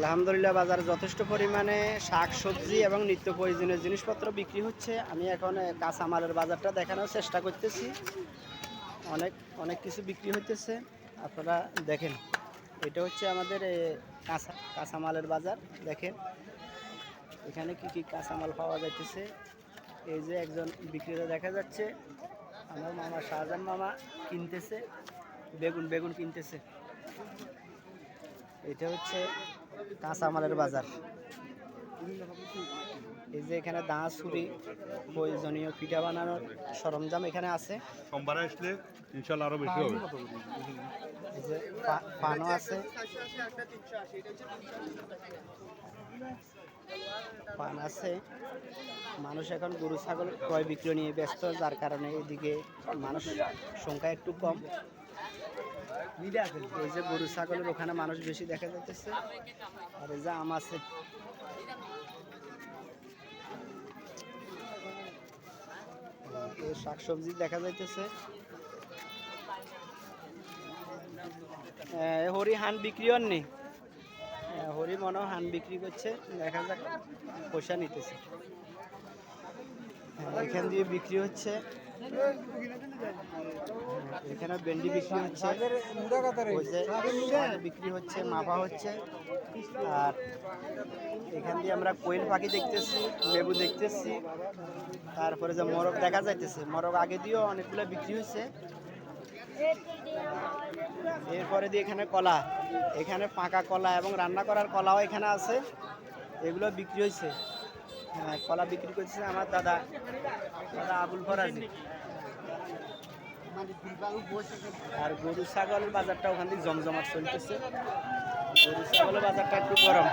আলহামদুলিল্লাহ বাজারে যথেষ্ট পরিমাণে শাক সবজি এবং নিত্য প্রয়োজনীয় জিনিসপত্র বিক্রি হচ্ছে। আমি এখন কাঁচামালের বাজারটা দেখানোর চেষ্টা করতেছি। অনেক অনেক কিছু বিক্রি হইতেছে, আপনারা দেখেন। এটা হচ্ছে আমাদের কাঁচামালের বাজার। দেখেন এখানে কি কি কাঁচামাল পাওয়া যাইতেছে। এই যে একজন বিক্রেতা দেখা যাচ্ছে, আমার মামা শাহজাহান মামা কিনতেছে, বেগুন কিনতেছে। এটা হচ্ছে কাঁচামালের বাজার। এই যে এখানে দা ছুরি প্রয়োজনীয় পিঠা বানানোর সরঞ্জাম এখানে আছে। সোমবারে আসলে ইনশাল্লাহ আরো বেশি হবে। এই যে পানও আছে, পান আছে। মানুষ এখন গরু ছাগল ক্রয় বিক্রয় নিয়ে ব্যস্ত, যার কারণে এদিকে মানুষ সংখ্যা একটু কম। এই যে গরু ছাগলের ওখানে মানুষ বেশি দেখা যাচ্ছে। আর এই যে আম আছে। শাকসবজি দেখা যাইতেছে। হরি হান বিক্রি হননি, হরি মনে হান বিক্রি করছে, দেখা যাক পয়সা নিতেছে। এখান দিয়ে বিক্রি হচ্ছে, এখানে ভেন্ডি বিক্রি হচ্ছে, বিক্রি হচ্ছে, মাপা হচ্ছে। আর এখান দিয়ে আমরা কোয়েল পাখি দেখতেছি, লেবু দেখতেছি। তারপরে যে মোরগ দেখা যাইতেছে, মোরগ আগে দিয়েও অনেকগুলো বিক্রি হয়েছে। এরপরে দিয়ে এখানে কলা, এখানে পাকা কলা এবং রান্না করার কলাও এখানে আছে, এগুলো বিক্রি হয়েছে। হ্যাঁ, কলা বিক্রি করছে আমার দাদা আবুল ফরাজি। আর গরু ছাগলের বাজারটা ওখান থেকে জমজমাট চলতেছে। গরু ছাগলের বাজারটা একটু গরম।